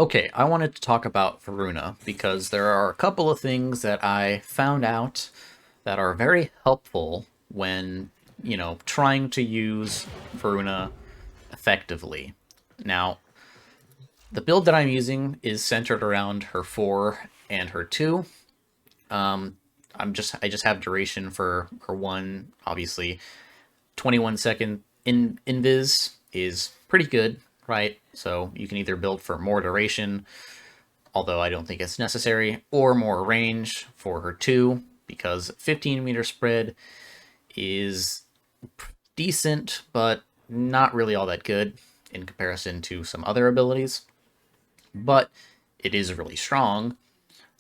Okay, I wanted to talk about Voruna because there are a couple of things that I found out that are very helpful when, trying to use Voruna effectively. Now, the build that I'm using is centered around her 4 and her 2. Um, I just have duration for her 1, obviously. 21-second invis is pretty good, right? So you can either build for more duration, although I don't think it's necessary, or more range for her 2, because 15-meter spread is decent, but not really all that good in comparison to some other abilities. But it is really strong.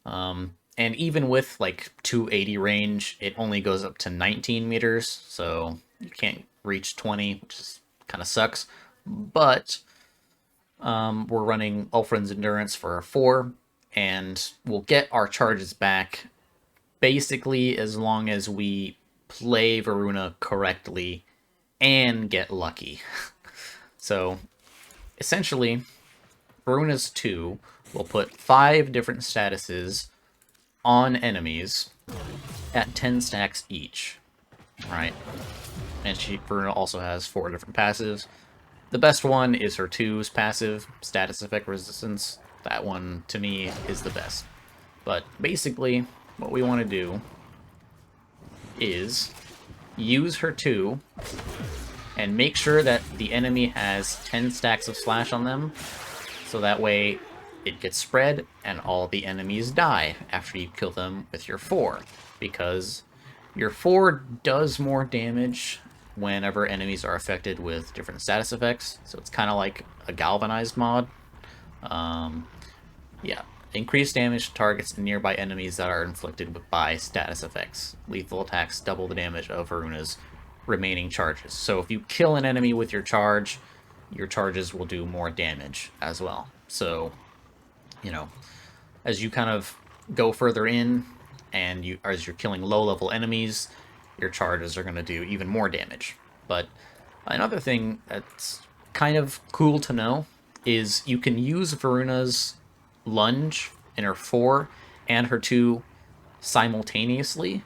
And even with like 280 range, it only goes up to 19 meters, so you can't reach 20, which is kind of sucks. But we're running Ulfrin's Endurance for a 4, and we'll get our charges back basically as long as we play Voruna correctly and get lucky. So essentially, Varuna's 2 will put 5 different statuses on enemies at 10 stacks each, right? And Varuna also has 4 different passives. The best one is her 2's passive, Status Effect Resistance. That one, to me, is the best. But basically, what we want to do is use her 2 and make sure that the enemy has 10 stacks of slash on them, so that way it gets spread and all the enemies die after you kill them with your 4, because your 4 does more damage whenever enemies are affected with different status effects, so it's kind of like a galvanized mod. Yeah, increased damage to targets and nearby enemies that are inflicted by status effects. Lethal attacks double the damage of Varuna's remaining charges. So if you kill an enemy with your charges will do more damage as well. So, as you kind of go further in, and as you're killing low-level enemies, your charges are going to do even more damage. But another thing that's kind of cool to know is you can use Varuna's lunge in her 4 and her 2 simultaneously.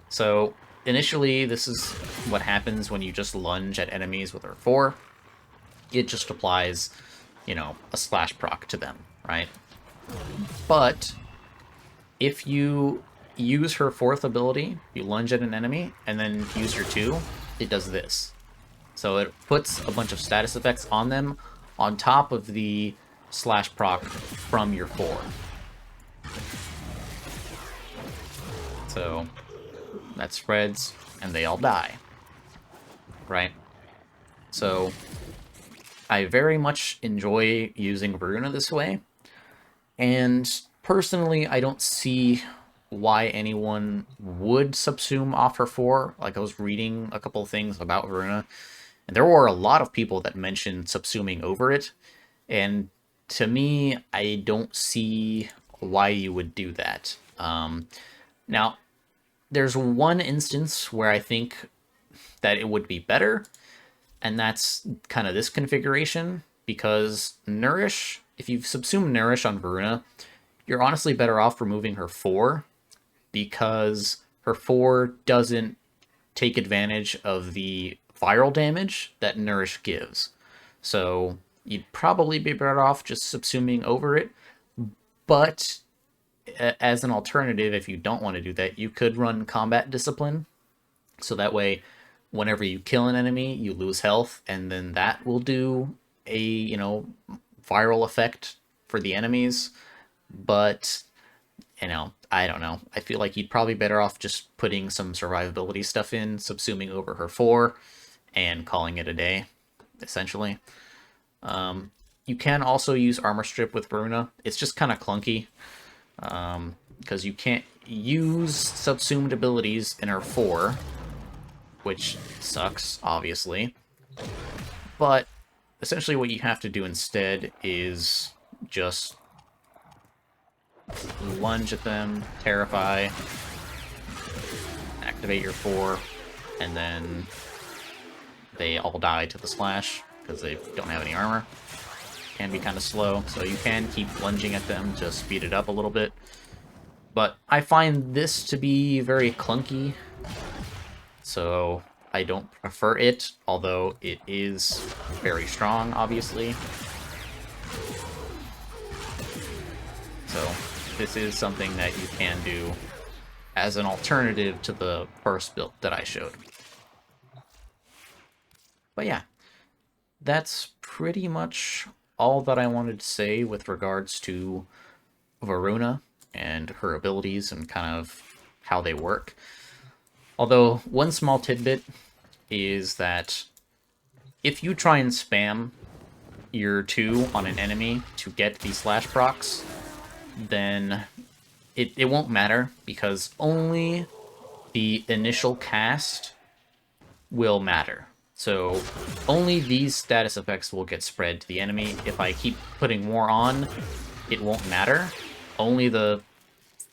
So initially, this is what happens when you just lunge at enemies with her 4. It just applies, a slash proc to them, right? But if you use her 4th ability, you lunge at an enemy, and then use your 2, it does this. So it puts a bunch of status effects on them on top of the slash proc from your 4. So that spreads, and they all die. Right? So I very much enjoy using Voruna this way, and personally, I don't see why anyone would subsume off her 4. Like, I was reading a couple of things about Voruna, and there were a lot of people that mentioned subsuming over it, and to me, I don't see why you would do that. Now, there's one instance where I think that it would be better, and that's kind of this configuration, because Nourish, if you subsume Nourish on Voruna, you're honestly better off removing her 4, because her 4 doesn't take advantage of the viral damage that Nourish gives. So you'd probably be better off just subsuming over it, but as an alternative, if you don't want to do that, you could run Combat Discipline, so that way whenever you kill an enemy, you lose health, and then that will do a, viral effect for the enemies. But, I don't know. I feel like you'd probably better off just putting some survivability stuff in, subsuming over her 4, and calling it a day, essentially. You can also use Armor Strip with Voruna. It's just kind of clunky, because you can't use subsumed abilities in her 4, which sucks, obviously. But essentially what you have to do instead is just lunge at them, terrify, activate your 4, and then they all die to the slash because they don't have any armor. can be kind of slow, so you can keep lunging at them to speed it up a little bit. But I find this to be very clunky, so I don't prefer it, although it is very strong, obviously. So this is something that you can do as an alternative to the first build that I showed. But yeah, that's pretty much all that I wanted to say with regards to Voruna and her abilities and kind of how they work. Although, one small tidbit is that if you try and spam your 2 on an enemy to get the slash procs, then it won't matter, because only the initial cast will matter. So only these status effects will get spread to the enemy. If I keep putting more on, it won't matter. Only the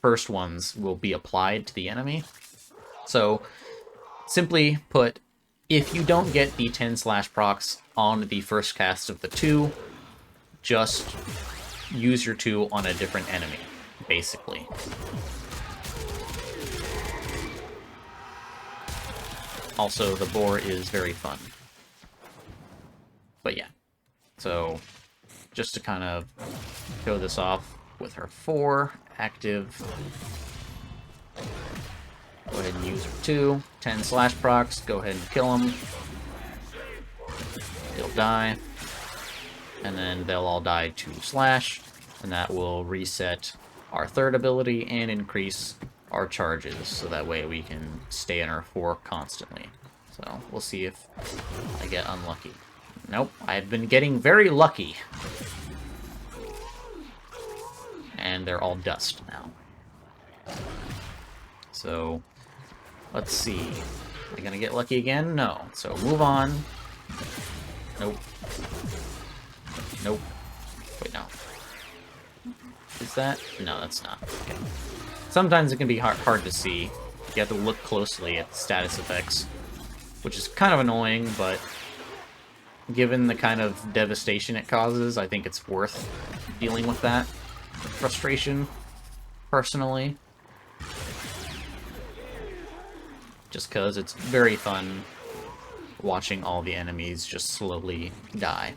first ones will be applied to the enemy. So simply put, if you don't get the 10 slash procs on the first cast of the 2, just use your 2 on a different enemy, basically. Also, the boar is very fun. But yeah, so just to kind of show this off with her 4 active, go ahead and use her 2, 10 slash procs, go ahead and kill him. He'll die, and then they'll all die to slash, and that will reset our 3rd ability and increase our charges, so that way we can stay in our 4 constantly. So we'll see if I get unlucky. Nope, I've been getting very lucky. And they're all dust now. So let's see. Am I gonna get lucky again? No. So move on. Nope. Nope. Wait, no. Is that? No, that's not. Okay. Sometimes it can be hard to see. You have to look closely at the status effects, which is kind of annoying, but given the kind of devastation it causes, I think it's worth dealing with that frustration, personally. Just because it's very fun watching all the enemies just slowly die.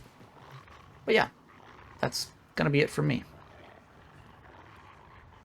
But yeah, that's gonna be it for me.